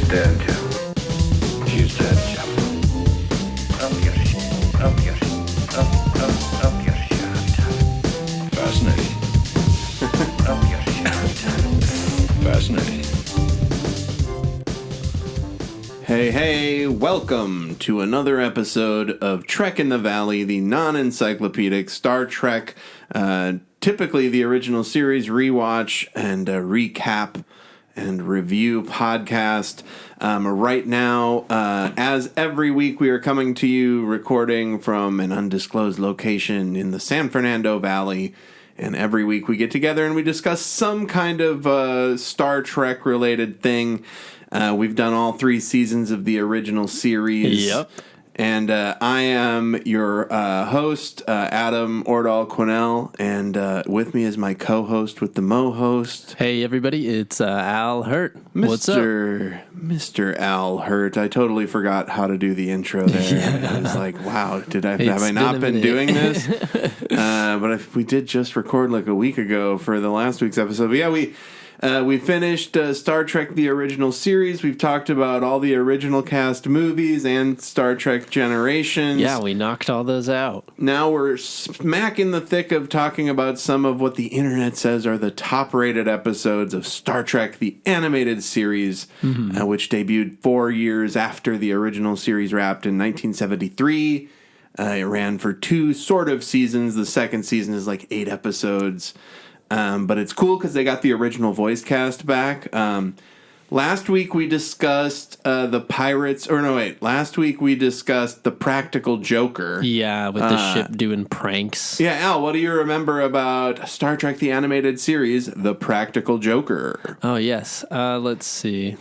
dead, Jeff. She's dead, Jeff. Up your shit. Up your shit. Up your shit. Fascinating. Up your shit. Fascinating. Hey, welcome to another episode of Trek in the Valley, the non-encyclopedic Star Trek, typically the original series rewatch and recap and review podcast. Right now, as every week, we are coming to you recording from an undisclosed location in the San Fernando Valley. And every week we get together and we discuss some kind of Star Trek related thing. We've done all 3 seasons of the original series. Yep. And I am your host, Adam Ordall Quinnell, and with me is my co-host with the Mo-host. Hey, everybody, it's Al Hirt. What's up? Mr. Al Hirt. I totally forgot how to do the intro there. I was like, wow, have I not been doing this? But we did just record like a week ago for the last week's episode. But yeah, we finished Star Trek The Original Series. We've talked about all the original cast movies and Star Trek Generations. Yeah, we knocked all those out. Now we're smack in the thick of talking about some of what the internet says are the top-rated episodes of Star Trek The Animated Series, which debuted 4 years after the original series wrapped in 1973. It ran for 2 sort of seasons. The second season is like 8 episodes. But it's cool because they got the original voice cast back. Last week we discussed Last week we discussed the Practical Joker. Yeah, with the ship doing pranks. Yeah, Al, what do you remember about Star Trek The Animated Series, The Practical Joker? Oh, yes. Let's see.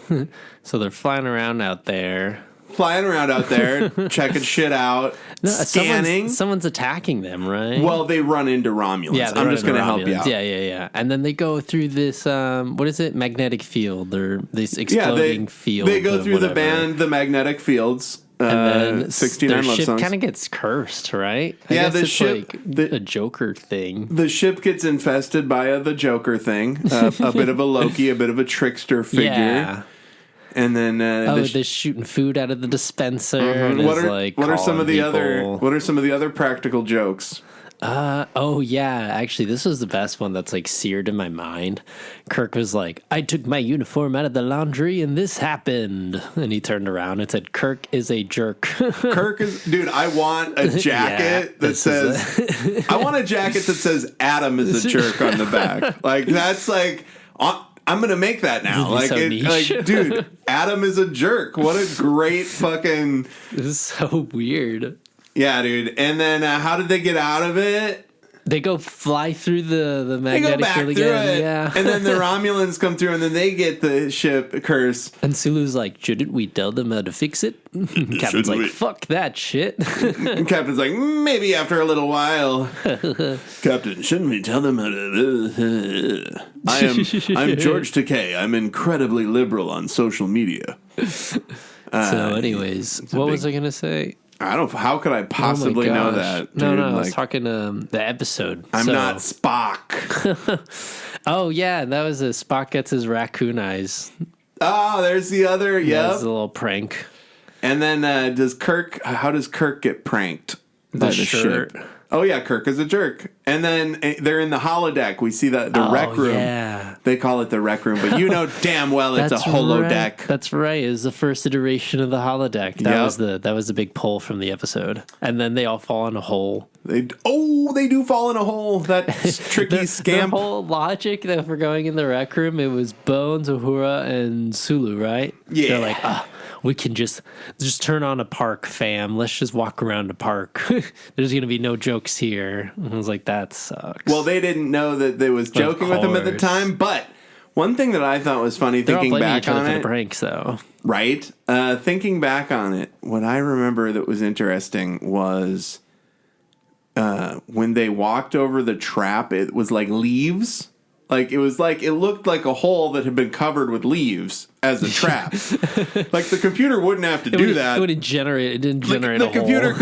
So they're flying around out there. Checking shit out, scanning. Someone's attacking them, right? Well, they run into Romulans. Yeah, I'm just going to help you out. Yeah. And then they go through this, what is it? Magnetic field, or this exploding field. They go through the magnetic fields. And then 69 their love ship songs. kind of gets cursed, right? I guess the it's ship, like a Joker thing. The ship gets infested by the Joker thing. A bit of a Loki, a bit of a trickster figure. Yeah. And then they're shooting food out of the dispenser. And what are some of the other practical jokes? Actually, this was the best one that's like seared in my mind. Kirk was like, I took my uniform out of the laundry and this happened. And he turned around and said, Kirk is a jerk. Dude, I want a jacket that says I want a jacket that says Adam is a jerk on the back. Like, that's like, I'm going to make that now. Like, dude, Adam is a jerk. What a great fucking... This is so weird. Yeah, dude. And then how did they get out of it? They go fly through the magnetic field again. Yeah. And then the Romulans come through and then they get the ship cursed. And Sulu's like, shouldn't we tell them how to fix it? Captain's like, fuck that shit. And Captain's like, maybe after a little while. Captain, shouldn't we tell them how to... I'm George Takei. I'm incredibly liberal on social media. So anyways, what was I going to say? I don't. How could I possibly know that? Dude? No. I was talking the episode. I'm not Spock. Oh yeah, that was Spock gets his raccoon eyes. Oh, there's the other. Yeah, that's a little prank. And then how does Kirk get pranked by the ship? Oh yeah, Kirk is a jerk. And then they're in the holodeck. We see the rec room. Yeah. They call it the rec room, but you know damn well it's a holodeck. Right. That's right. It was the first iteration of the holodeck. That was the big pull from the episode. And then they all fall in a hole. They do fall in a hole. That tricky scam. The whole logic that we're going in the rec room, it was Bones, Uhura, and Sulu, right? Yeah. They're like, we can just turn on a park, fam. Let's just walk around a park. There's going to be no jokes here. And I was like, that sucks. Well, they didn't know that they was joking with them at the time. But one thing that I thought was funny, thinking back on it, for the pranks, though, right? Thinking back on it, what I remember that was interesting was when they walked over the trap. It was like leaves. Like, it looked like a hole that had been covered with leaves as a trap. Like, the computer wouldn't have to do that. It didn't generate The computer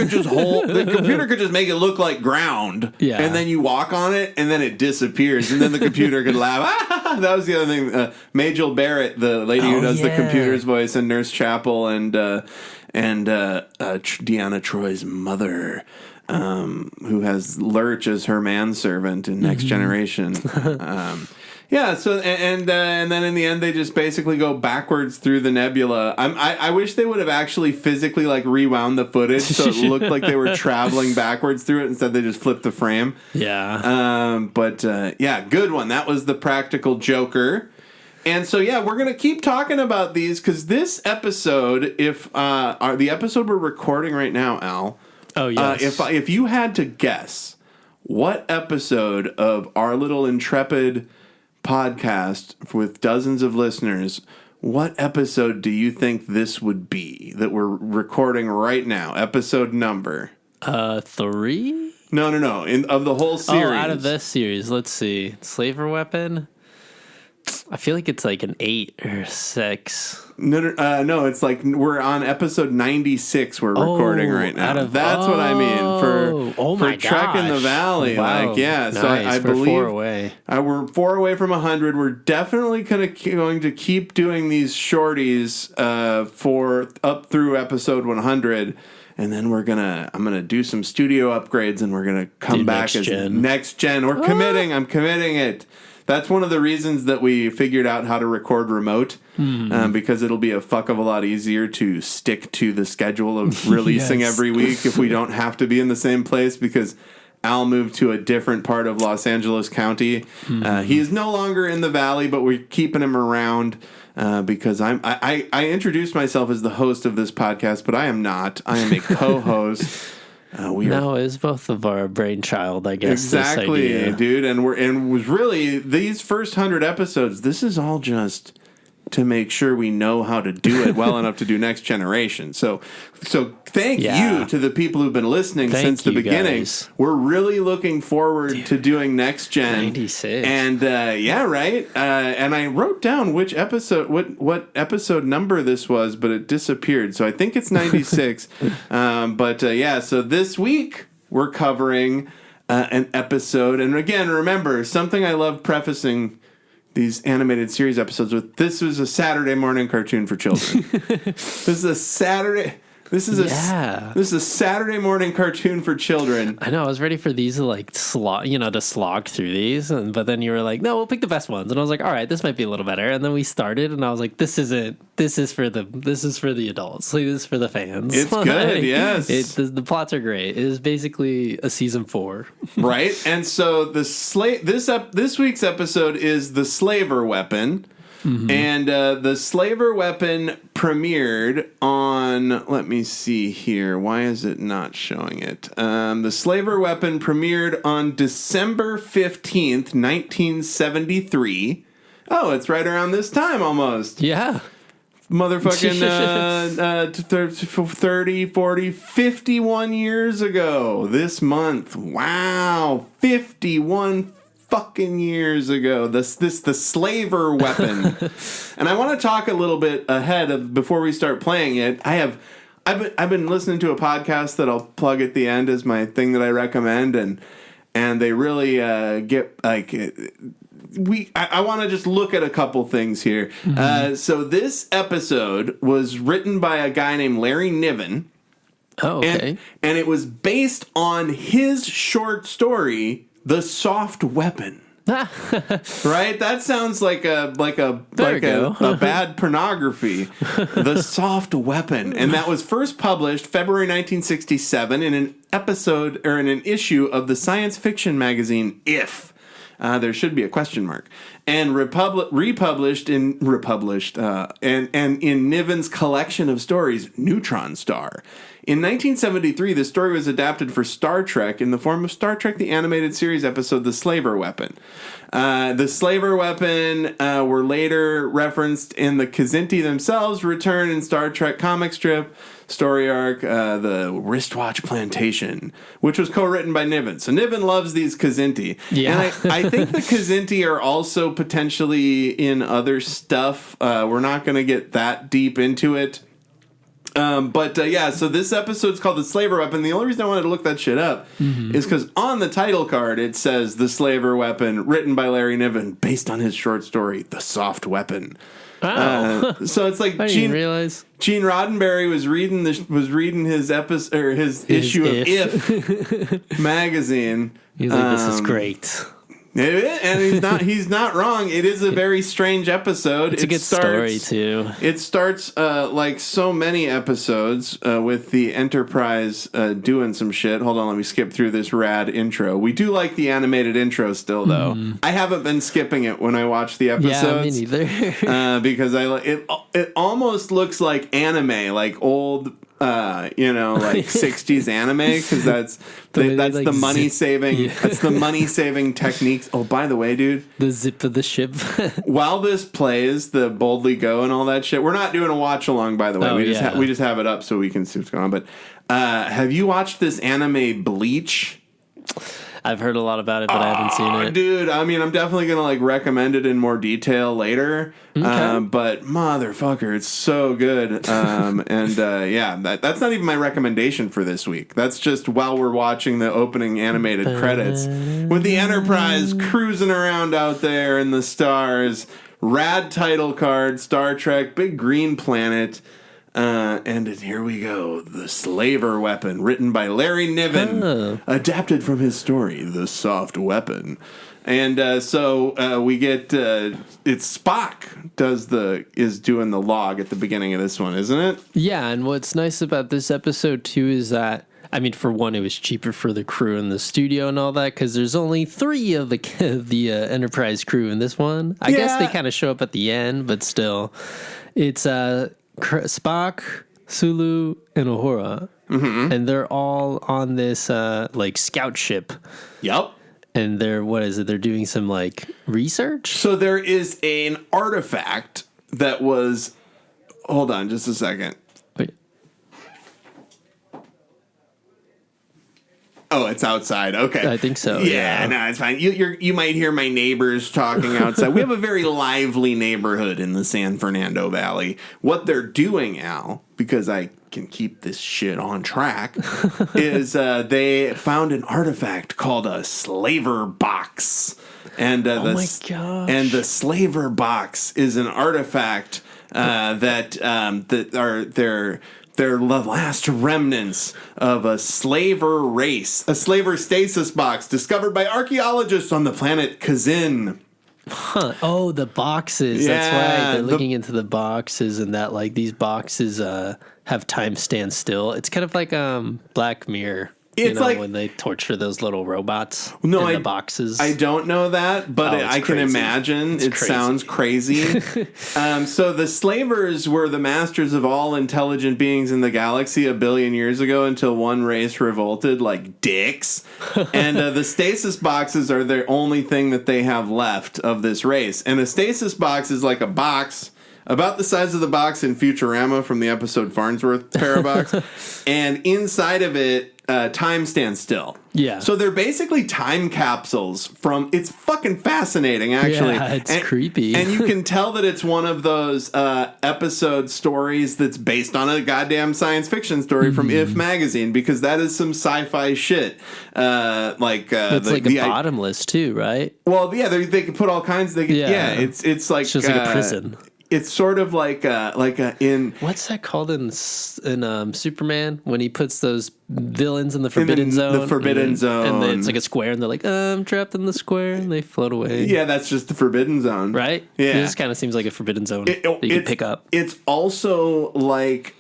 could just make it look like ground. Yeah. And then you walk on it, and then it disappears. And then the computer could laugh. That was the other thing. Majel Barrett, the lady who does the computer's voice in Nurse Chapel, and Deanna Troy's mother, who has Lurch as her manservant in Next Generation. So and then in the end they just basically go backwards through the nebula. I wish they would have actually physically like rewound the footage so it looked like they were traveling backwards through it. Instead they just flipped the frame. Yeah. Good one. That was the practical Joker. And so, we're going to keep talking about these because this episode, the episode we're recording right now, Al. Oh, yes. If you had to guess what episode of our little intrepid podcast with dozens of listeners, what episode do you think this would be that we're recording right now? Episode number? 3? No. Of the whole series. Oh, out of this series. Let's see. Slaver Weapon? I feel like it's like an 8 or 6. No, it's like we're on episode 96 we're recording right now. That's what I mean for Trek in the Valley. Wow. Like, yeah, nice. So I We're believe 4 away. We're 4 away from 100. We're definitely going to keep doing these shorties for up through episode 100. And then I'm gonna do some studio upgrades, and we're gonna come back as next gen. I'm committing it. That's one of the reasons that we figured out how to record remote, because it'll be a fuck of a lot easier to stick to the schedule of releasing every week if we don't have to be in the same place, because Al moved to a different part of Los Angeles County. He is no longer in the Valley, but we're keeping him around because I introduced myself as the host of this podcast, but I am not. I am a co-host. It's both of our brainchild, I guess. Exactly, this idea. dude. And was really these first 100 episodes. This is all just to make sure we know how to do it well enough to do Next Generation. So thank you to the people who've been listening since the beginning. Guys. We're really looking forward to doing Next Gen. 96. And right. And I wrote down which episode, what episode number this was, but it disappeared. So I think it's 96. So this week we're covering an episode. And again, remember, something I love prefacing these animated series episodes with: this was a Saturday morning cartoon for children. This is a Saturday morning cartoon for children. I know. I was ready for these to to slog through these, but then you were like, "No, we'll pick the best ones." And I was like, "All right, this might be a little better." And then we started, and I was like, "This isn't. This is for the adults. Like, this is for the fans." It's good. Yes, the plots are great. It is basically a season 4, right? And so this week's episode is the Slaver Weapon. And the Slaver Weapon premiered on, let me see here. Why is it not showing it? The Slaver Weapon premiered on December 15th, 1973. Oh, it's right around this time almost. Yeah. Motherfucking 30, 40, 51 years ago this month. Wow. 51 fucking years ago. The Slaver Weapon. And I want to talk a little bit ahead of before we start playing it. I've been listening to a podcast that I'll plug at the end as my thing that I recommend, and they really get like I want to just look at a couple things here. So this episode was written by a guy named Larry Niven. Oh, okay. And it was based on his short story, The Soft Weapon. Right? That sounds like a bad pornography. The Soft Weapon. And that was first published February 1967 in an episode or in an issue of the science fiction magazine If. There should be a question mark. and republished in Niven's collection of stories, Neutron Star. In 1973, the story was adapted for Star Trek in the form of Star Trek the Animated Series episode The Slaver Weapon. The Slaver Weapon were later referenced in the Kzinti themselves, return in Star Trek comic strip story arc, The Wristwatch Plantation, which was co-written by Niven. So Niven loves these Kzinti. Yeah. And I think the Kzinti are also potentially in other stuff. We're not going to get that deep into it. So this episode's called The Slaver Weapon. The only reason I wanted to look that shit up is because on the title card it says The Slaver Weapon, written by Larry Niven, based on his short story, The Soft Weapon. Oh. So it's like I didn't realize. Gene Roddenberry was reading his episode or his issue of If magazine. He's like, this is great. And he's not wrong. It is a very strange episode. It's a good story too. It starts like so many episodes with the Enterprise doing some shit. Hold on, let me skip through this rad intro. We do like the animated intro still, though. I haven't been skipping it when I watch the episodes. Yeah, me neither. Because it almost looks like anime, like old. Like 60s anime, because that's the money saving. Yeah. That's the money saving techniques. Oh, by the way, dude, the zip of the ship. While this plays, the Boldly Go and all that shit, we're not doing a watch along. By the way, we just have it up so we can see what's going on. But have you watched this anime Bleach? I've heard a lot about it, but I haven't seen it. Dude, I mean, I'm definitely going to recommend it in more detail later. Okay. But motherfucker, it's so good. That's not even my recommendation for this week. That's just while we're watching the opening animated credits with the Enterprise cruising around out there in the stars. Rad title card, Star Trek, big green planet. And here we go. The Slaver Weapon, written by Larry Niven, adapted from his story, The Soft Weapon. And we get it's Spock is doing the log at the beginning of this one, isn't it? Yeah, and what's nice about this episode too is that, I mean, for one, it was cheaper for the crew in the studio and all that because there's only 3 of the Enterprise crew in this one. I guess they kind of show up at the end, but still, it's Spock, Sulu, and Uhura, and they're all on this scout ship. Yep. And they're doing some research. So there is an artifact that was. Hold on, just a second. Wait. Oh, it's outside. Okay, I think so. Yeah, no, it's fine. You might hear my neighbors talking outside. We have a very lively neighborhood in the San Fernando Valley. What they're doing, Al, because I can keep this shit on track, is they found an artifact called a slaver box, and my gosh! And the slaver box is an artifact that are they're the last remnants of a slaver race, a slaver stasis box discovered by archaeologists on the planet Kazin. Huh. Oh, the boxes. Yeah, that's right. They're looking into the boxes, and that these boxes have time stand still. It's kind of like Black Mirror. It's when they torture those little robots in the boxes. I don't know that, but I can imagine. It sounds crazy. So the slavers were the masters of all intelligent beings in the galaxy 1 billion years ago until one race revolted like dicks. And the stasis boxes are the only thing that they have left of this race. And a stasis box is like a box about the size of the box in Futurama from the episode Farnsworth Parabox. And inside of it, time stands still. Yeah. So they're basically time capsules from. It's fucking fascinating, actually. Yeah, it's creepy. And you can tell that it's one of those episode stories that's based on a goddamn science fiction story from If magazine, because that is some sci-fi shit. It's a bottomless too, right? Well, yeah, they can put all kinds. It's like it's just like a prison. It's sort of like in what's that called in Superman when he puts those villains in the Forbidden Zone? The Forbidden Zone, and then it's like a square, and they're like, "I'm trapped in the square," and they float away. Yeah, that's just the Forbidden Zone, right? Yeah, this kind of seems like a Forbidden Zone that you can pick up. It's also like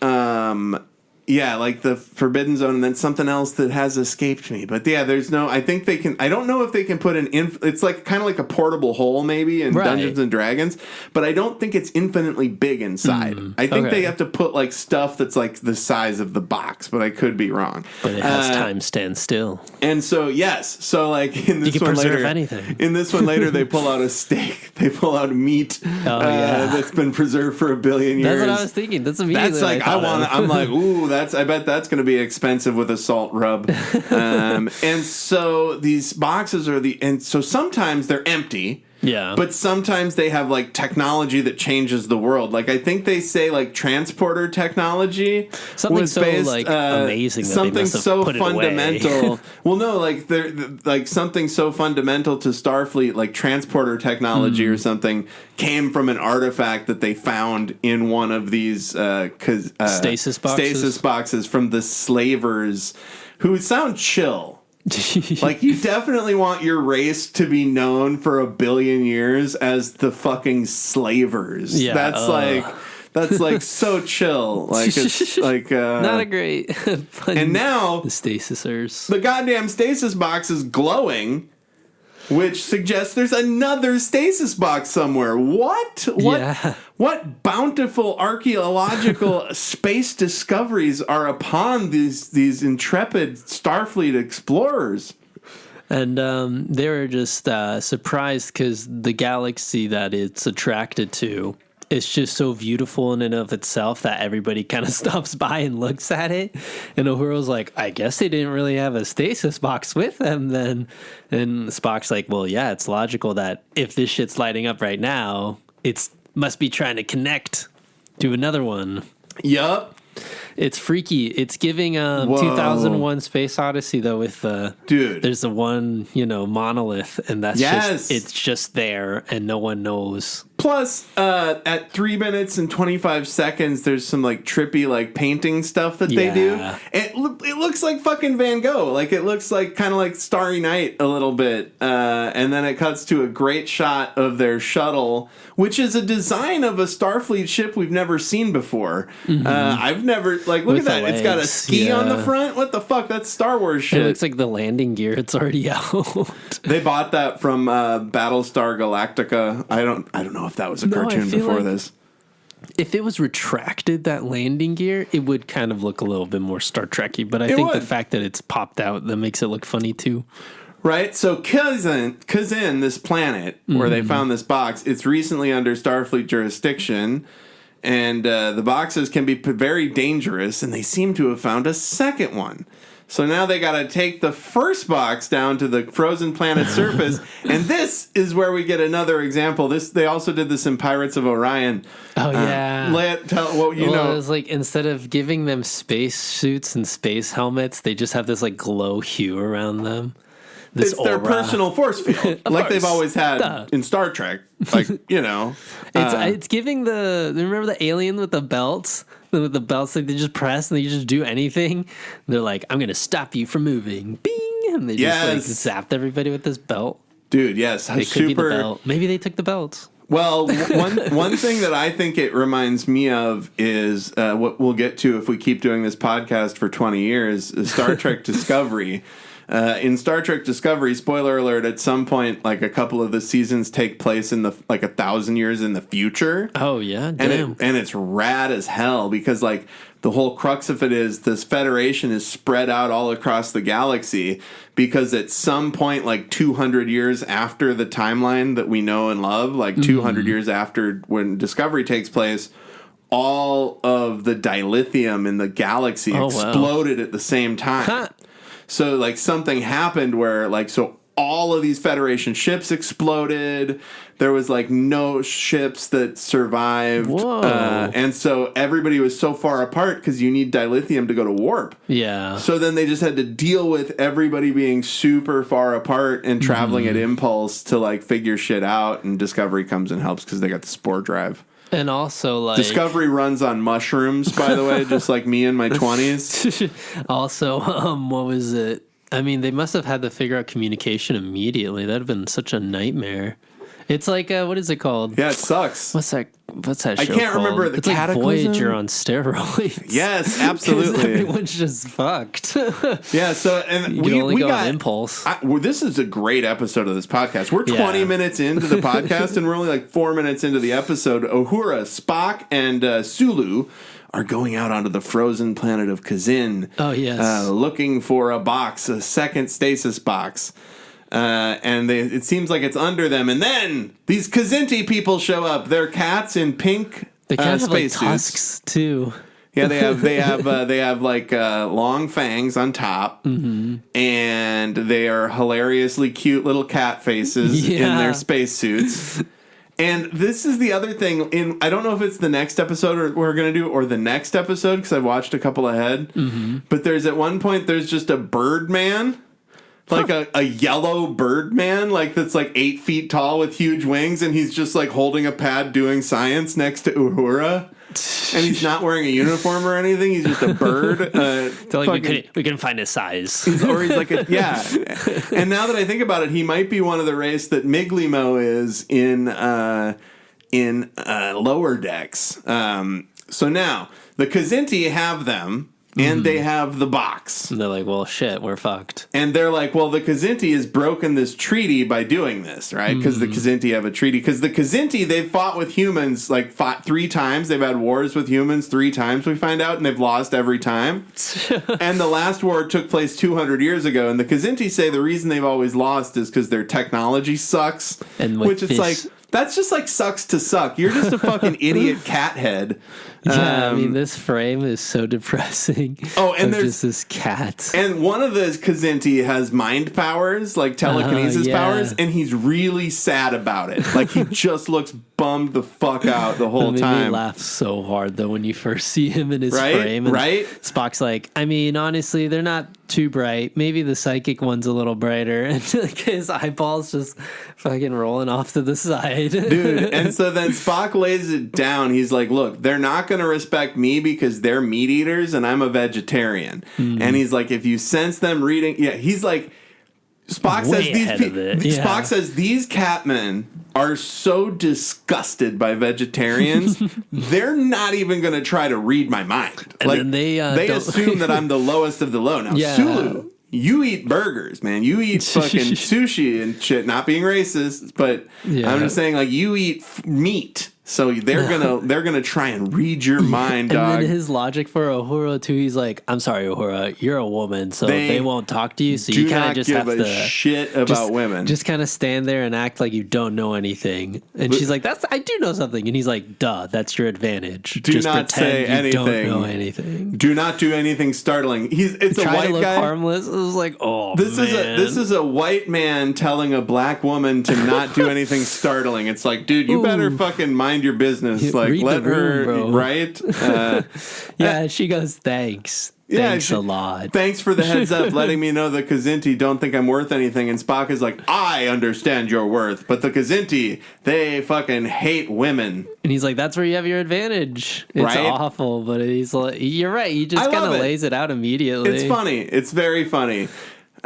Yeah, like the Forbidden Zone, and then something else that has escaped me. But yeah, there's no. I think they can. I don't know if they can put it's like kind of like a portable hole maybe in Dungeons and Dragons, but I don't think it's infinitely big inside. I think they have to put like stuff that's like the size of the box, but I could be wrong. But it has time stand still. And so so like in this you can one preserve later, anything. In this one later, they pull out a steak. They pull out meat that's been preserved for 1 billion years. That's what I was thinking. That's immediately. That's like I'm like, ooh, I bet that's going to be expensive with a salt rub. And so these boxes and so sometimes they're empty. Yeah. But sometimes they have like technology that changes the world. Like I think they say like transporter technology something was so based, like amazing that something they must have so put it fundamental. away. Well, no, like they're like something so fundamental to Starfleet, like transporter technology or something, came from an artifact that they found in one of these stasis boxes from the slavers, who sound chill. Like, you definitely want your race to be known for 1 billion years as the fucking slavers. Yeah, that's like so chill. Like, it's like not a great. And now the stasisers. the goddamn stasis box is glowing, which suggests there's another stasis box somewhere. What? Yeah. What bountiful archaeological space discoveries are upon these intrepid Starfleet explorers? And they were just surprised because the galaxy that it's attracted to, it's just so beautiful in and of itself that everybody kind of stops by and looks at it. And Uhura's like, I guess they didn't really have a stasis box with them then. And Spock's like, well, yeah, it's logical that if this shit's lighting up right now, it's must be trying to connect to another one. Yup. It's freaky. It's giving 2001 Space Odyssey though, with dude. There's the one, monolith, and that's it's just there and no one knows. Plus, at 3 minutes and 25 seconds, there's some like trippy like painting stuff that they do. It looks like fucking Van Gogh. Like it looks like kind of like Starry Night a little bit. And then it cuts to a great shot of their shuttle, which is a design of a Starfleet ship we've never seen before. I've never look With at that. the It's got a legs, ski on the front. What the fuck? That's Star Wars shit. It looks like the landing gear. It's already out. They bought that from Battlestar Galactica. I don't know if that was a cartoon before this. If it was retracted, that landing gear, it would kind of look a little bit more Star Trek-y. But I think the fact that it's popped out, that makes it look funny too. Right? So Kazin, this planet where they found this box, it's recently under Starfleet jurisdiction. And the boxes can be very dangerous, and they seem to have found a second one. So now they got to take the first box down to the frozen planet surface, and this is where we get another example. They also did this in Pirates of Orion. Oh yeah. It was like instead of giving them space suits and space helmets, they just have this like glow hue around them. It's their personal force field, like they've always had in Star Trek. Like, it's giving remember the alien with the belts? With the belts, like they just press and they just do anything. They're like, I'm going to stop you from moving. Bing! And they just zapped everybody with this belt. Dude, yes. It could be the belt. Maybe they took the belts. Well, one thing that I think it reminds me of is what we'll get to if we keep doing this podcast for 20 years, is Star Trek Discovery. In Star Trek Discovery, spoiler alert, at some point, like a couple of the seasons take place in 1,000 years in the future. Oh, yeah, damn. And it's rad as hell because, like, the whole crux of it is this Federation is spread out all across the galaxy because at some point, like 200 years after the timeline that we know and love, like 200 years after when Discovery takes place, all of the dilithium in the galaxy exploded at the same time. Huh. So, like, something happened where, like, so all of these Federation ships exploded. There was, like, no ships that survived. Whoa. And so everybody was so far apart because you need dilithium to go to warp. Yeah. So then they just had to deal with everybody being super far apart and traveling at impulse to, like, figure shit out. And Discovery comes and helps because they got the spore drive. And also, like... Discovery runs on mushrooms, by the way, just like me in my 20s. Also, what was it? I mean, they must have had to figure out communication immediately. That would have been such a nightmare. It's like what is it called? Yeah, it sucks. What's that show I can't called? remember the It's like Cataclysm? Voyager on steroids. Yes, 'Cause absolutely. everyone's just fucked. Yeah, so and You can only we go got on impulse. this is a great episode of this podcast. We're Yeah. 20 minutes into the podcast, and we're only like 4 minutes into the episode. Uhura, Spock, and Sulu are going out onto the frozen planet of Kazin. Oh, yes. Looking for a box, a second stasis box. And it seems like it's under them, and then these Kazinti people show up. They're cats in pink They kind of have like spacesuits. tusks too. Yeah, they have like long fangs on top, and they are hilariously cute little cat faces in Yeah. their spacesuits. And this is the other thing. I don't know if it's the next episode or we're gonna do, or the next episode because I've watched a couple ahead. But there's at one point there's just a bird man. Like a yellow bird man, like that's like 8 feet tall with huge wings, and he's just like holding a pad doing science next to Uhura. And he's not wearing a uniform or anything. He's just a bird. They're like, we couldn't find his size. Or he's like yeah. And now that I think about it, he might be one of the race that Miglimo is in Lower Decks. So now the Kazinti have them. And they have the box. And they're like, well, shit, we're fucked. And they're like, well, the Kazinti has broken this treaty by doing this, right? Because the Kazinti have a treaty. Because the Kazinti, they've fought with humans like 3 times. They've had wars with humans 3 times, we find out, and they've lost every time. And the last war took place 200 years ago. And the Kazinti say the reason they've always lost is because their technology sucks. And which it's like, that's just like sucks to suck. You're just a fucking idiot cat head. Yeah, I mean, this frame is so depressing. Oh, and there's just this cat. And one of the Kazinti has mind powers, like telekinesis powers, and he's really sad about it. Like, he just looks bummed the fuck out the whole It made time. me laugh so hard, though, when you first see him in his frame. And right? Spock's like, I mean, honestly, they're not too bright. Maybe the psychic one's a little brighter. And like, his eyeballs just fucking rolling off to the side. Dude, and so then Spock lays it down. He's like, look, they're not going to respect me because they're meat eaters and I'm a vegetarian. And he's like, if you sense them reading, he's like, Spock Way says these ahead of it, yeah. Spock says these catmen are so disgusted by vegetarians, they're not even going to try to read my mind. And like then they assume that I'm the lowest of the low. Now, Sulu, you eat burgers, man. You eat fucking sushi and shit. Not being racist, but I'm just saying, like, you eat meat. So they're gonna try and read your mind, dog. And then his logic for Uhura too, he's like, "I'm sorry, Uhura, you're a woman, so they won't talk to you. So you kind of just have to shit about women. Just kind of stand there and act like you don't know anything." And she's like, I do know something." And he's like, "Duh, that's your advantage. Do just not say anything. Don't know anything. Do not do anything startling." It's a white to look guy. Harmless. It was like, oh, This man. is a white man telling a black woman to not do anything startling. It's like, dude, you better fucking mind your business. Like, read let the room, her bro. right. She goes, "Thanks, Yeah, thanks a lot." Thanks for the heads up, letting me know the Kazinti don't think I'm worth anything. And Spock is like, I understand your worth, but the Kazinti, they fucking hate women. And he's like, "That's where you have your advantage." It's Right? awful, but he's like, "You're right." He just I kind love of it. lays it out immediately. It's funny. It's very funny.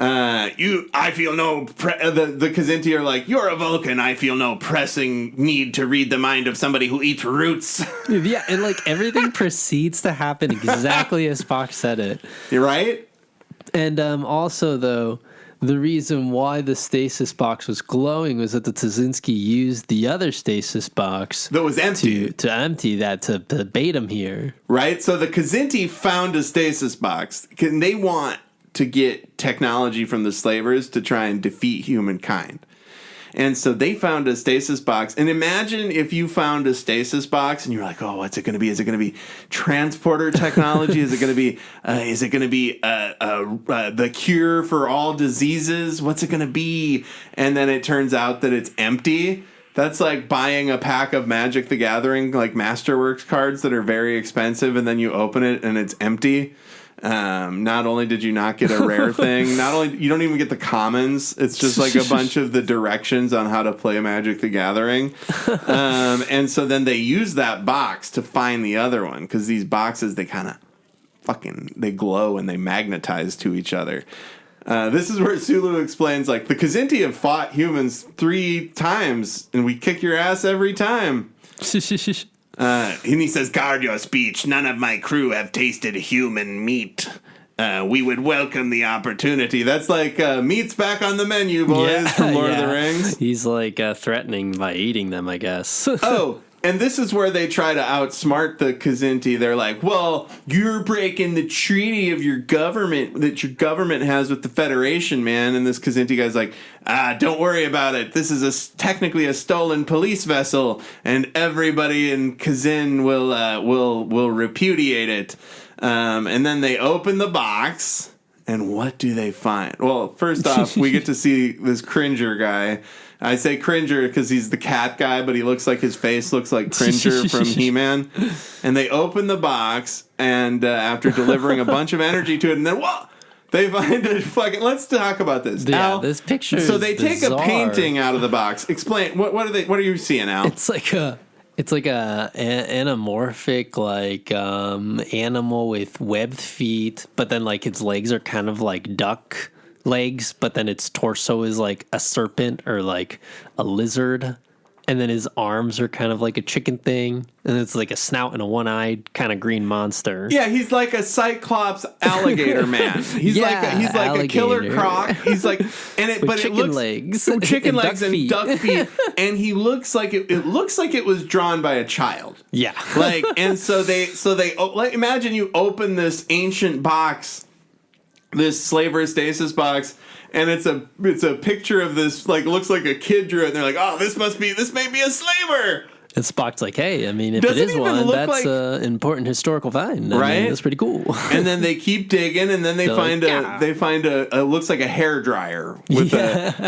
I feel no. The Kazinti are like, you're a Vulcan. I feel no pressing need to read the mind of somebody who eats roots. Yeah, and like everything proceeds to happen exactly as Spock said it. You're right. And also, though, the reason why the stasis box was glowing was that the Tazinski used the other stasis box That was empty. to empty that to bait him here. Right. So the Kazinti found a stasis box. And they want to get technology from the slavers to try and defeat humankind. And so they found a stasis box. And imagine if you found a stasis box and you're like, oh, what's it going to be? Is it going to be transporter technology? Is it going to be the cure for all diseases? What's it going to be? And then it turns out that it's empty. That's like buying a pack of Magic the Gathering, like Masterworks cards that are very expensive, and then you open it and it's empty. Not only did you not get a rare thing, not only you don't even get the commons. It's just like a bunch of the directions on how to play Magic the Gathering. And so then they use that box to find the other one, because these boxes, they kind of they glow and they magnetize to each other. This is where Sulu explains, like, the Kzinti have fought humans 3 times, and we kick your ass every time. And he says, guard your speech. None of my crew have tasted human meat. We would welcome the opportunity. That's like meat's back on the menu, boys, from Lord of the Rings. He's like threatening by eating them, I guess. Oh, and this is where they try to outsmart the Kzinti. They're like, well, you're breaking the treaty of your government that your government has with the Federation, man. And this Kzinti guy's like, don't worry about it. This is technically a stolen police vessel, and everybody in Kazin will repudiate it. And then they open the box, and what do they find? Well, first off, we get to see this Cringer guy. I say Cringer because he's the cat guy, but he looks like his face looks like Cringer from He-Man. And they open the box, and after delivering a bunch of energy to it, and then, whoa! They find a fucking... Let's talk about this. Yeah, Al, this picture so they take bizarre. a painting out of the box. Explain. What are you seeing, Al? It's like a anamorphic like animal with webbed feet, but then like its legs are kind of like duck legs, but then its torso is like a serpent or like a lizard, and then his arms are kind of like a chicken thing, and it's like a snout and a one-eyed kind of green monster. Yeah, he's like a Cyclops alligator man. He's like a killer croc. He's like, and it, with but chicken it looks legs, chicken and legs duck and feet. duck feet, and he looks like it looks like it was drawn by a child. Yeah, Like, and so they like, imagine you open this ancient box, this slaver stasis box, and it's a picture of this, like, looks like a kid drew it, and they're like, oh, this may be a slaver. And Spock's like, hey, I mean, if Doesn't it is even one, look that's like- an important historical find. I Right? mean, that's pretty cool. And then they keep digging, and then they They're find like, a looks like a hairdryer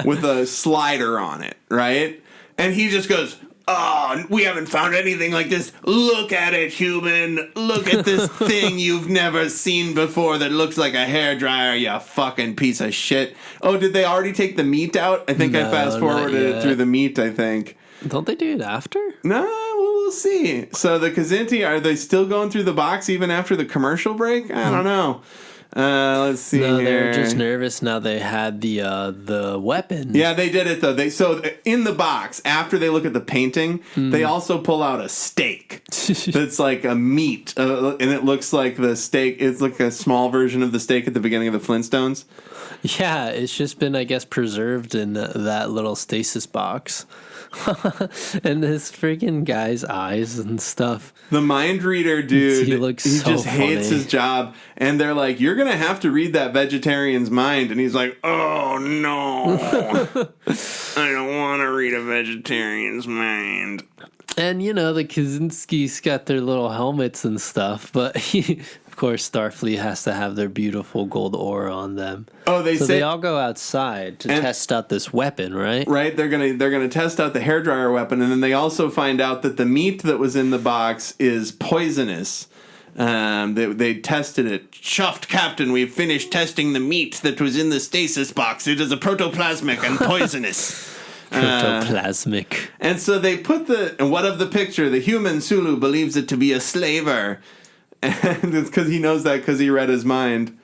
with a slider on it, right? And he just goes, oh, we haven't found anything like this. Look at it, human. Look at this thing you've never seen before that looks like a hairdryer, you fucking piece of shit. Oh, did they already take the meat out? I think I No, fast forwarded not it yet. through the meat, I think. Don't they do it after? No, we'll see. So the Kzinti, are they still going through the box even after the commercial break? I don't know. Let's see No, here. they were just nervous now they had the weapon. Yeah, they did it though. So in the box, after they look at the painting, they also pull out a steak that's like a meat, and it looks like the steak. It's like a small version of the steak at the beginning of the Flintstones. Yeah, it's just been, I guess, preserved in that little stasis box. And this freaking guy's eyes and stuff. The mind reader dude, He looks so just hates funny. his job, and they're like, "You're gonna have to read that vegetarian's mind," and he's like, "Oh no, I don't want to read a vegetarian's mind." And, you know, the Kaczynski's got their little helmets and stuff, but of course Starfleet has to have their beautiful gold aura on them. Oh, So they all go outside to test out this weapon, right? Right, they're gonna test out the hairdryer weapon, and then they also find out that the meat that was in the box is poisonous. They tested it. Chuffed, Captain, we've finished testing the meat that was in the stasis box. It is a protoplasmic and poisonous. Protoplasmic. And so they put and what of the picture? The human Sulu believes it to be a slaver. And it's because he knows that because he read his mind.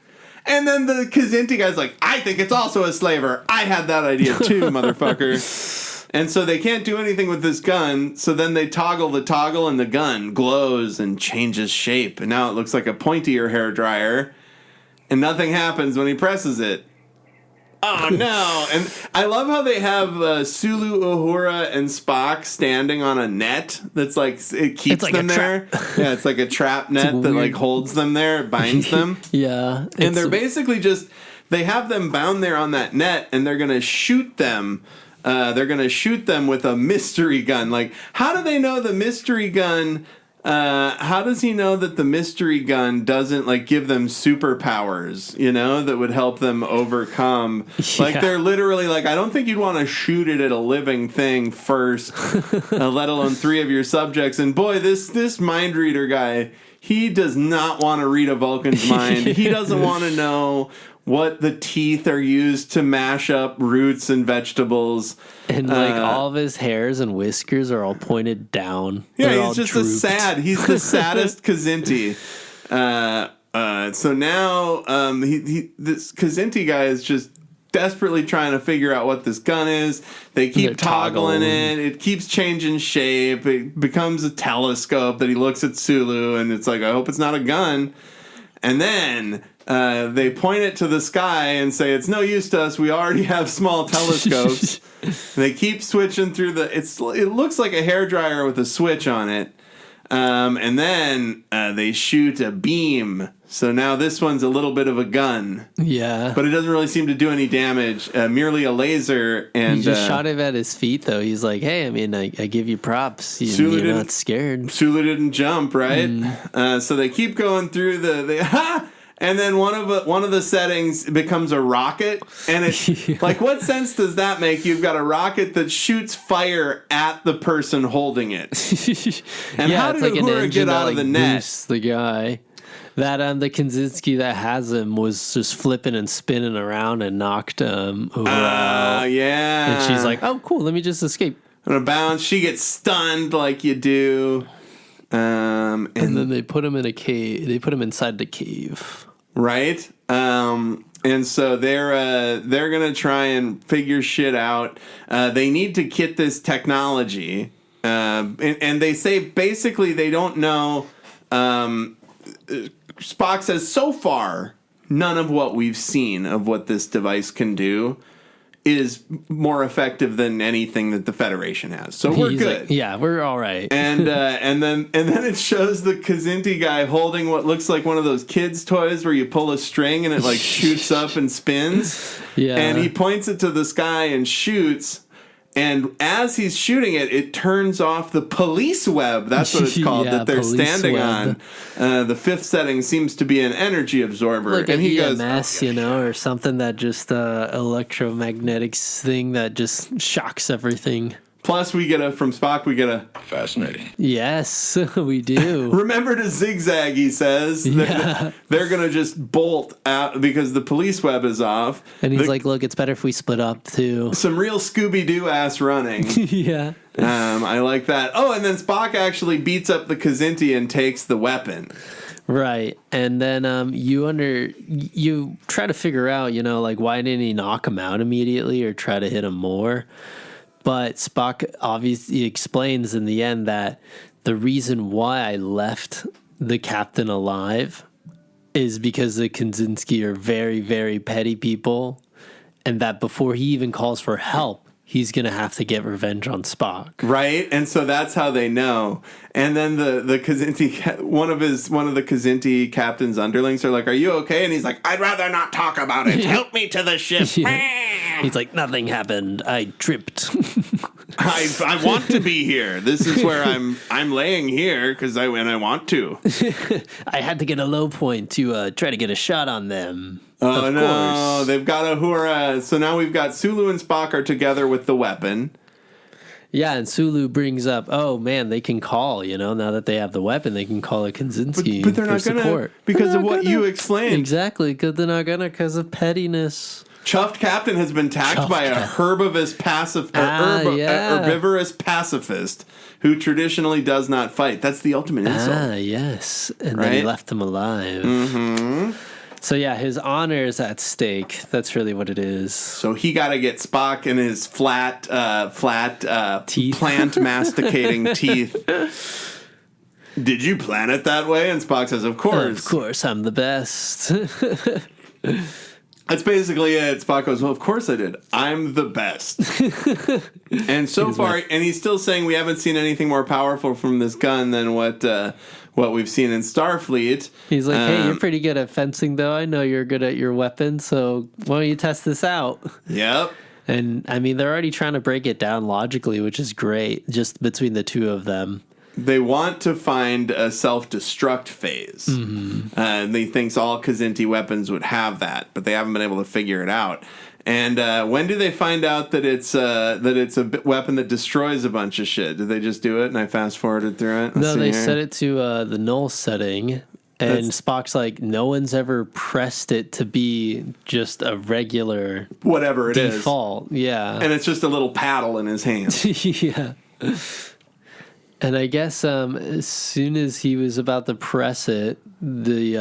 And then the Kzinti guy's like, I think it's also a slaver. I had that idea too, motherfucker. And so they can't do anything with this gun. So then they toggle the toggle, and the gun glows and changes shape. And now it looks like a pointier hairdryer. And nothing happens when he presses it. Oh no! And I love how they have Sulu, Uhura, and Spock standing on a net that's like it keeps like them a there. Yeah, it's like a trap net that weird. like holds them there, binds them. Yeah. And they're basically they have them bound there on that net, and they're gonna shoot them. They're gonna shoot them with a mystery gun. Like, how do they know the mystery gun? How does he know that the mystery gun doesn't like give them superpowers, you know, that would help them overcome? Like, Yeah. they're literally like, I don't think you'd want to shoot it at a living thing first, let alone 3 of your subjects. And boy, this mind reader guy, he does not want to read a Vulcan's mind. He doesn't want to know what the teeth are used to mash up roots and vegetables. And like all of his hairs and whiskers are all pointed down. Yeah, They're all he's just drooped. he's the saddest Kzinti. So now this Kazinti guy is just desperately trying to figure out what this gun is. They keep toggling it. It keeps changing shape. It becomes a telescope that he looks at Sulu, and it's like, I hope it's not a gun. And then they point it to the sky and say, it's no use to us. We already have small telescopes. They keep switching through it looks like a hairdryer with a switch on it. And then they shoot a beam. So now this one's a little bit of a gun. Yeah. But it doesn't really seem to do any damage. Merely a laser. And he just shot him at his feet, though. He's like, hey, I mean, I give you props. You're not scared. Sulu didn't jump, right? So they keep going through and then one of the settings becomes a rocket, and it's like, what sense does that make? You've got a rocket that shoots fire at the person holding it. And how did Uhura get out of the net? The guy that the Kaczynski that has him was just flipping and spinning around and knocked Uhura out. Yeah. And she's like, oh, cool. Let me just escape. On a bounce, she gets stunned like you do. And then they put him in a cave. They put him inside the cave. Right. And so they're gonna try and figure shit out. They need to kit this technology, and they say basically they don't know. Spock says so far none of what we've seen of what this device can do is more effective than anything that the Federation has. So we're good. Like, yeah, we're all right. And then it shows the Kazinti guy holding what looks like one of those kids' toys where you pull a string and it like shoots up and spins. Yeah. And he points it to the sky and shoots. And as he's shooting it, it turns off the police web. That's what it's called that they're standing web. on. The fifth setting seems to be an energy absorber. Like and he EMS, goes, or something that just electromagnetic thing that just shocks everything. Plus, from Spock, we get a... Fascinating. Yes, we do. Remember to zigzag, he says. Yeah. They're going to just bolt out because the police web is off. And he's like, look, it's better if we split up, too. Some real Scooby-Doo ass running. Yeah. I like that. Oh, and then Spock actually beats up the Kazinti and takes the weapon. Right. And then you try to figure out, like, why didn't he knock him out immediately or try to hit him more? But Spock obviously explains in the end that the reason why I left the captain alive is because the Kaczynski are very, very petty people, and that before he even calls for help, he's going to have to get revenge on Spock. Right? And so that's how they know. And then the Kazinti, one of the Kazinti captain's underlings are like, are you okay? And he's like, I'd rather not talk about it. Help me to the ship. Yeah. He's like, nothing happened. I tripped. I want to be here. This is where I'm laying here because I want to. I had to get a low point to try to get a shot on them. Oh, no. They've got Uhura. So now we've got Sulu and Spock are together with the weapon. Yeah, and Sulu brings up, oh, man, they can call, now that they have the weapon, they can call a Kaczynski but they're not going to, because of what you explained. Exactly, because they're not going to, because of pettiness. Chuffed Captain has been attacked by a herbivorous pacifist who traditionally does not fight. That's the ultimate insult. Ah, yes. And then he left him alive. Mm-hmm. So, yeah, his honor is at stake. That's really what it is. So he got to get Spock in his flat teeth. Plant masticating teeth. Did you plan it that way? And Spock says, of course. Of course, I'm the best. That's basically it. Spock goes, well, of course I did. I'm the best. And so far, and he's still saying we haven't seen anything more powerful from this gun than what we've seen in Starfleet. He's like, hey, you're pretty good at fencing, though. I know you're good at your weapon, so why don't you test this out? Yep. And, I mean, they're already trying to break it down logically, which is great, just between the two of them. They want to find a self-destruct phase. Mm-hmm. And they think all Kazinti weapons would have that, but they haven't been able to figure it out. And when do they find out that it's a weapon that destroys a bunch of shit? Did they just do it and I fast-forwarded through it? No, they set it to the null setting. And Spock's like, no one's ever pressed it to be just a regular whatever it default. is. Yeah. And it's just a little paddle in his hand. Yeah. And I guess as soon as he was about to press it, the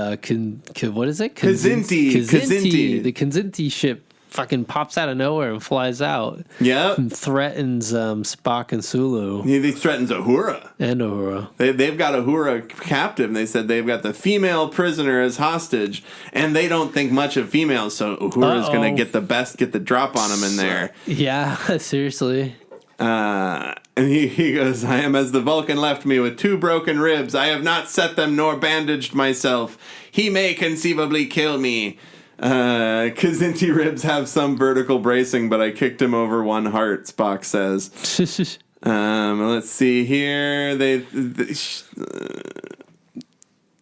what is it? Kazinti. The Kazinti ship fucking pops out of nowhere and flies out. Yeah. And threatens Spock and Sulu. He threatens Uhura. And Uhura. They've got Uhura captive. They said they've got the female prisoner as hostage, and they don't think much of females, so Uhura's going to get the drop on him in there. Yeah, seriously. And he goes, I am as the Vulcan left me with 2 broken ribs. I have not set them nor bandaged myself. He may conceivably kill me. Kazinti ribs have some vertical bracing, but I kicked him over 1 heart, Spock says. Let's see here.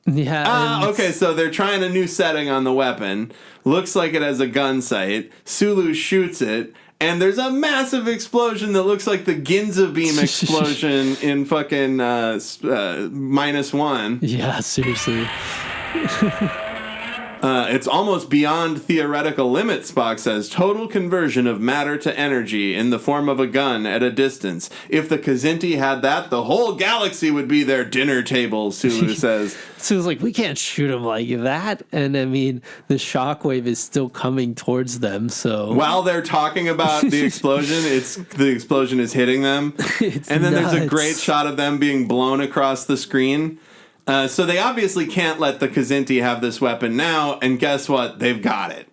Okay, so they're trying a new setting on the weapon. Looks like it has a gun sight. Sulu shoots it. And there's a massive explosion that looks like the Ginza beam explosion in fucking -1. Yeah, seriously. It's almost beyond theoretical limits, Spock says. Total conversion of matter to energy in the form of a gun at a distance. If the Kazinti had that, the whole galaxy would be their dinner table, Sulu says. Sulu's like, we can't shoot him like that. And I mean, the shockwave is still coming towards them, so... While they're talking about the explosion, the explosion is hitting them. And then nuts. There's a great shot of them being blown across the screen. So they obviously can't let the Kazinti have this weapon now, and guess what? They've got it.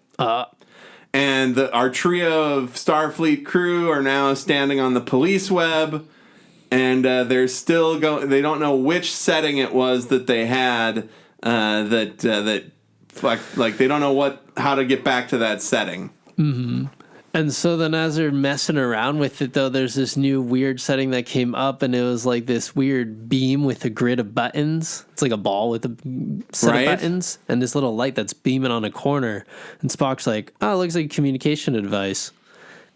And our trio of Starfleet crew are now standing on the police web, and they're still going. They don't know which setting it was that they had they don't know how to get back to that setting. Mm-hmm. And so then as they're messing around with it, though, there's this new weird setting that came up, and it was like this weird beam with a grid of buttons. It's like a ball with a set of buttons, and this little light that's beaming on a corner. And Spock's like, oh, it looks like a communication device.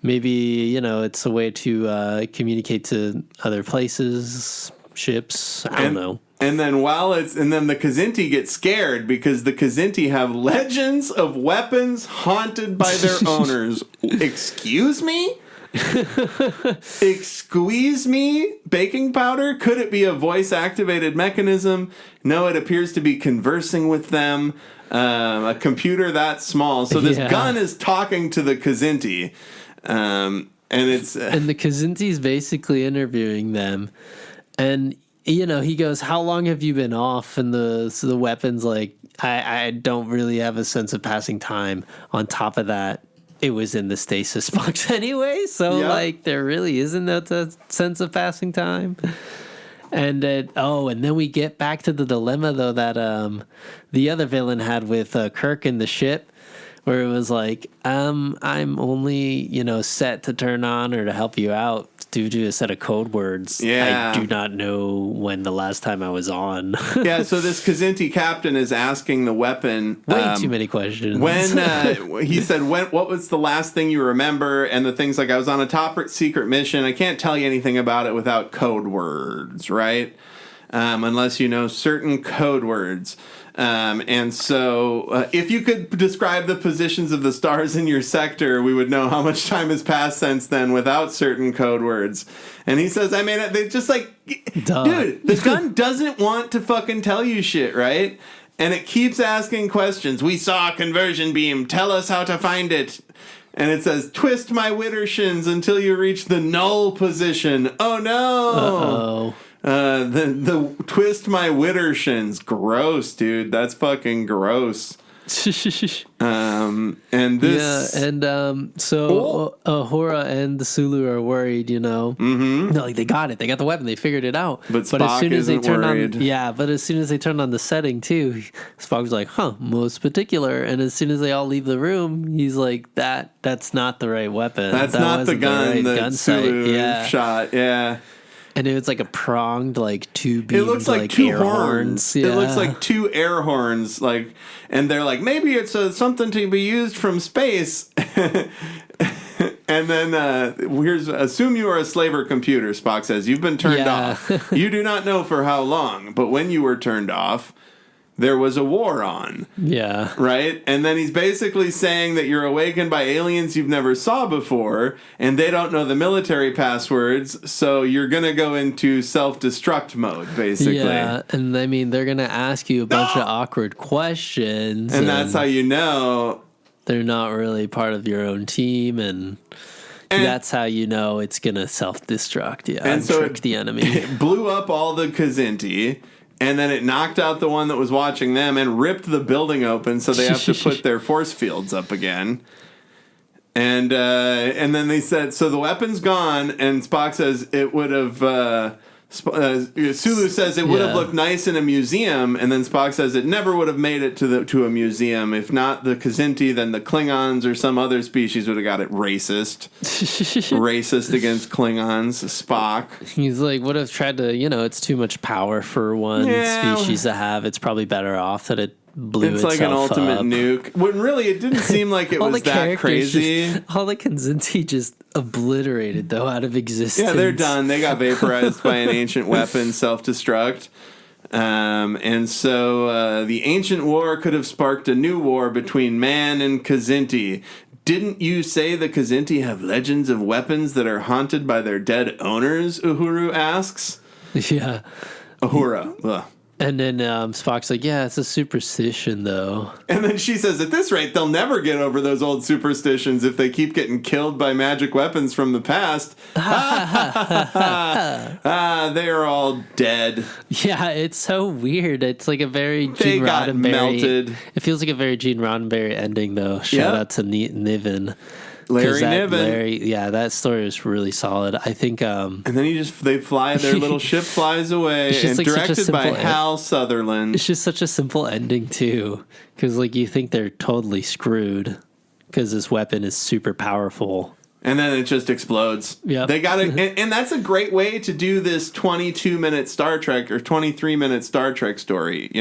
Maybe, it's a way to communicate to other places, ships, I don't know. And then the Kazinti get scared because the Kazinti have legends of weapons haunted by their owners. Excuse me? Excuse me? Baking powder? Could it be a voice-activated mechanism? No, it appears to be conversing with them. A computer that small. So this gun is talking to the Kazinti. And the Kazinti's basically interviewing them. And... he goes, how long have you been off? And the weapon's like, I don't really have a sense of passing time. On top of that, it was in the stasis box anyway. So, there really isn't a sense of passing time. And then we get back to the dilemma, though, that the other villain had with Kirk in the ship. Where it was like, I'm only, set to turn on or to help you out due to a set of code words. Yeah. I do not know when the last time I was on. Yeah, so this Kazinti captain is asking the weapon... Way too many questions. When, he said, what was the last thing you remember? And the things like, I was on a top secret mission. I can't tell you anything about it without code words, right? Unless you know certain code words. And so if you could describe the positions of the stars in your sector, we would know how much time has passed since then without certain code words. And he says, they just like, duh. Dude, the gun doesn't want to fucking tell you shit, right? And it keeps asking questions. We saw a conversion beam. Tell us how to find it. And it says, twist my widdershins until you reach the null position. Oh, no. Uh-oh. The twist my widdershins. Gross, dude. That's fucking gross. And this... Yeah, and so Uhura and the Sulu are worried, Mm-hmm. No, they got it. They got the weapon. They figured it out. But Spock as soon as they turn worried. but as soon as they turn on the setting, too, Spock's like, most particular. And as soon as they all leave the room, he's like, that's not the right weapon. That's not the gun that Sulu shot. Yeah. And it's like a pronged, two beams, it looks like two air horns. Yeah. It looks like two air horns, and they're like, maybe it's something to be used from space. And then assume you are a slaver computer, Spock says. You've been turned off. You do not know for how long, but when you were turned off, there was a war on. Yeah. Right? And then he's basically saying that you're awakened by aliens you've never saw before, and they don't know the military passwords, so you're going to go into self-destruct mode, basically. Yeah, and I mean, they're going to ask you a bunch of awkward questions. And that's how you know they're not really part of your own team, and that's how you know it's going to self-destruct, and so trick the enemy. It blew up all the Kzinti, and then it knocked out the one that was watching them and ripped the building open, so they have to put their force fields up again. And then they said, so the weapon's gone, and Spock says it would have... Sulu says it would have looked nice in a museum, and then Spock says it never would have made it to a museum. If not the Kzinti, then the Klingons or some other species would have got it racist. Racist against Klingons, Spock. He's like, would have tried to, it's too much power for one species to have. It's probably better off that it blew itself up. It's like an ultimate nuke. When really, it didn't seem like it was that crazy. All the Kzinti just obliterated, though, out of existence. Yeah, they're done. They got vaporized by an ancient weapon, self-destruct. And so the ancient war could have sparked a new war between man and Kzinti. Didn't you say the Kzinti have legends of weapons that are haunted by their dead owners? Uhuru asks. Yeah. Uhura. Ugh. And then Spock's like, yeah, it's a superstition, though. And then she says, at this rate, they'll never get over those old superstitions if they keep getting killed by magic weapons from the past. They are all dead. Yeah, it's so weird. It's like a very Gene Roddenberry. Melted. It feels like a very Gene Roddenberry ending, though. Shout out to Niven. Larry Niven. That story was really solid. I think. And then they fly, their little ship flies away, and like directed by Hal Sutherland. It's just such a simple ending too, because like you think they're totally screwed because this weapon is super powerful. And then it just explodes. Yeah, they got it, and that's a great way to do this 22-minute Star Trek or 23-minute Star Trek story.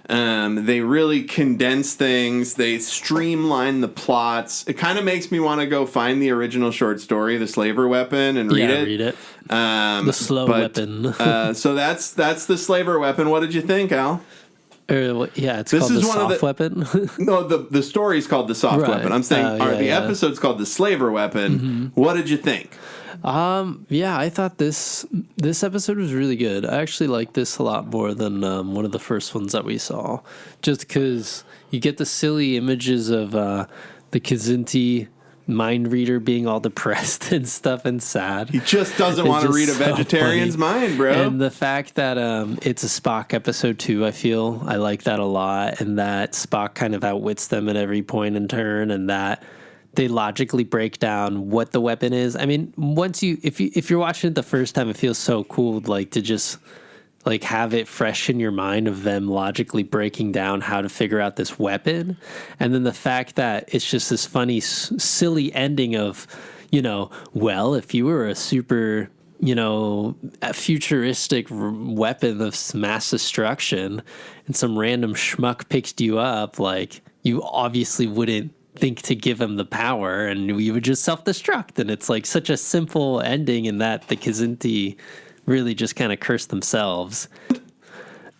They really condense things. They streamline the plots. It kind of makes me want to go find the original short story, The Slaver Weapon, and read it. Read it. The Slow Weapon. So that's The Slaver Weapon. What did you think, Al? It's called The Soft Weapon. No, the story's called The Soft Weapon. I'm saying the episode's called The Slaver Weapon. Mm-hmm. What did you think? I thought this episode was really good. I actually like this a lot more than one of the first ones that we saw, just because you get the silly images of the Kzinti mind reader being all depressed and stuff and sad. He just doesn't want to read a vegetarian's mind, bro. And the fact that it's a Spock episode too, I like that a lot, and that Spock kind of outwits them at every point and turn, and that they logically break down what the weapon is. I mean, if you're watching it the first time, it feels so cool, like to just like have it fresh in your mind of them logically breaking down how to figure out this weapon. And then the fact that it's just this funny, silly ending of, well, if you were a super, a futuristic weapon of mass destruction and some random schmuck picked you up, like you obviously wouldn't think to give him the power, and we would just self-destruct. And it's like such a simple ending in that the Kzinti really just kind of curse themselves.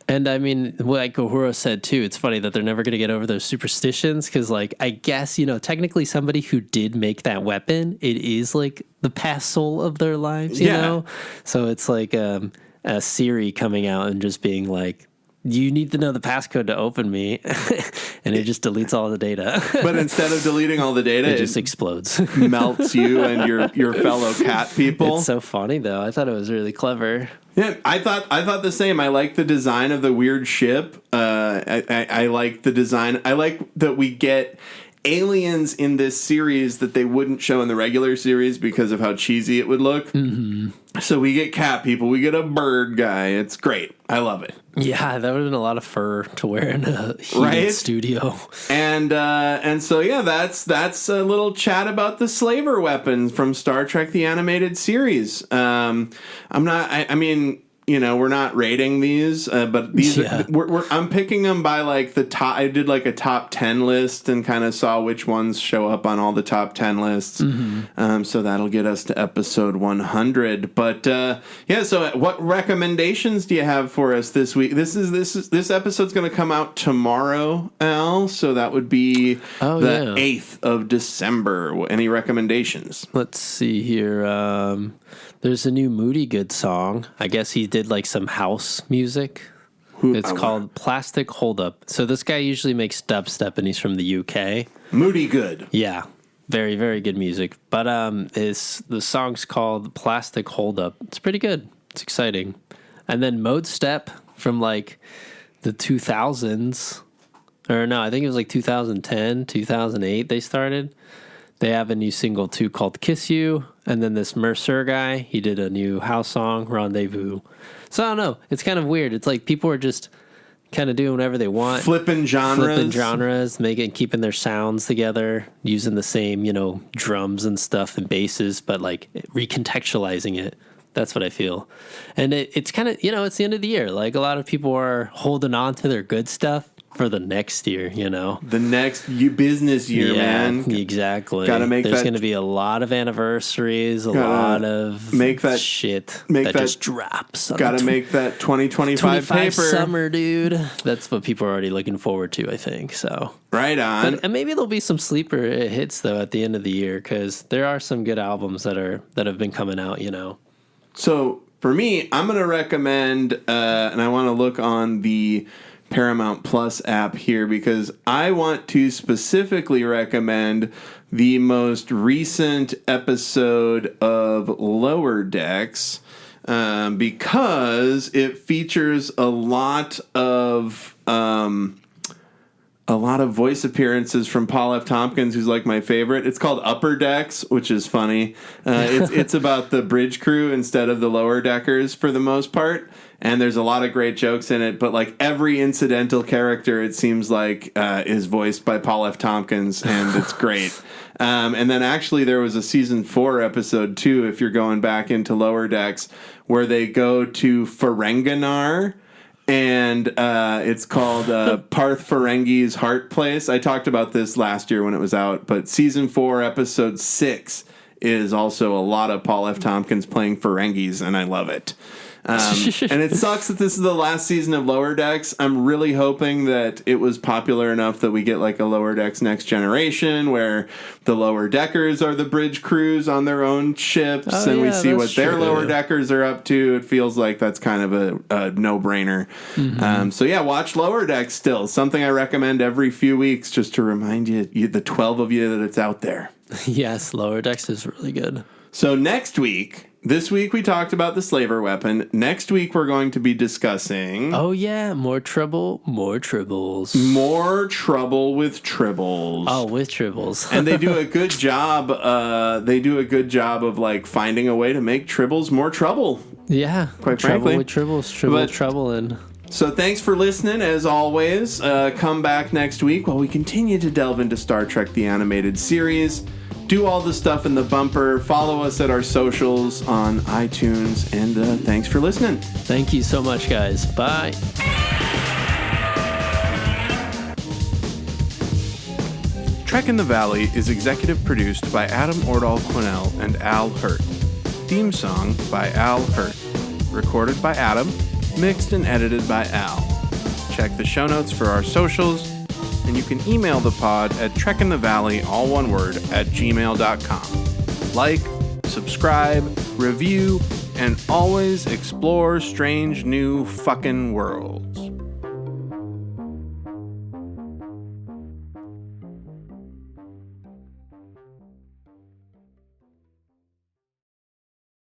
And I mean, like Uhura said too, it's funny that they're never going to get over those superstitions, because like I guess technically somebody who did make that weapon, it is like the past soul of their lives, you know. So it's like a Siri coming out and just being like, you need to know the passcode to open me, and it just deletes all the data. But instead of deleting all the data, it just explodes, melts you and your fellow cat people. It's so funny though. I thought it was really clever. Yeah, I thought the same. I like the design of the weird ship. I like the design. I like that we get aliens in this series that they wouldn't show in the regular series because of how cheesy it would look. Mm-hmm. So we get cat people. We get a bird guy. It's great. I love it. Yeah, that would have been a lot of fur to wear in a heated studio. And so yeah, that's a little chat about the slaver weapons from Star Trek: The Animated Series. I mean, we're not rating these, but these Yeah. I'm picking them by like the top. I did like a top 10 list and kind of saw which ones show up on all the top 10 lists. So that'll get us to episode 100. But so what recommendations do you have for us this week? This episode's going to come out tomorrow, Al. So that would be the 8th of December. Any recommendations? Let's see here. There's a new Moody Good song. I guess he did like some house music. It's called Plastic Holdup. So this guy usually makes dubstep, and he's from the UK. Moody Good. Yeah, very, very good music. But the song's called Plastic Holdup. It's pretty good. It's exciting. And then Mode Step from like the 2000s. Or no, I think it was like 2010, 2008 they started. They have a new single, too, called Kiss You. And then this Mercer guy, he did a new house song, Rendezvous. So I don't know. It's kind of weird. It's like people are just kind of doing whatever they want. Flipping genres, keeping their sounds together, using the same, drums and stuff and basses, but like recontextualizing it. That's what I feel. And it's kind of, it's the end of the year. Like a lot of people are holding on to their good stuff for the next year, The next business year, man. Exactly. There's going to be a lot of anniversaries, a lot of shit that just drops. Gotta make that 2025 paper. Summer, dude. That's what people are already looking forward to, I think. So right on. And maybe there'll be some sleeper hits though at the end of the year, because there are some good albums that have been coming out. So for me, I'm going to recommend, and I want to look on the Paramount Plus app here because I want to specifically recommend the most recent episode of Lower Decks because it features a lot of voice appearances from Paul F. Tompkins, who's like my favorite. It's called Upper Decks, which is funny. It's about the bridge crew instead of the lower deckers for the most part. And there's a lot of great jokes in it, but like every incidental character, it seems like, is voiced by Paul F. Tompkins, and it's great. And then actually there was a season 4 episode too, if you're going back into Lower Decks, where they go to Ferenginar, and it's called Parth Ferengi's Heart Place. I talked about this last year when it was out, but season 4, episode 6 is also a lot of Paul F. Tompkins playing Ferengis, and I love it. And it sucks that this is the last season of Lower Decks. I'm really hoping that it was popular enough that we get like a Lower Decks Next Generation where the lower deckers are the bridge crews on their own ships, and we see what their lower deckers are up to. It feels like that's kind of a no-brainer. So yeah, watch Lower Decks still. Something I recommend every few weeks just to remind you, the 12 of you, that it's out there. Yes, Lower Decks is really good. So this week we talked about the slaver weapon. Next week we're going to be discussing... Oh yeah, more trouble, more tribbles. More trouble with tribbles. Oh, with tribbles. And they do a good job. Of like finding a way to make tribbles more trouble. Yeah, quite trouble frankly. With tribbles, trouble in. So thanks for listening, as always. Come back next week while we continue to delve into Star Trek the Animated Series. Do all the stuff in the bumper. Follow us at our socials on iTunes. And thanks for listening. Thank you so much, guys. Bye. Trek in the Valley is executive produced by Adam Ordall-Quinnell and Al Hirt. Theme song by Al Hirt. Recorded by Adam. Mixed and edited by Al. Check the show notes for our socials. And you can email the pod at trekinthevalley, all one word, @gmail.com. Like, subscribe, review, and always explore strange new fucking world.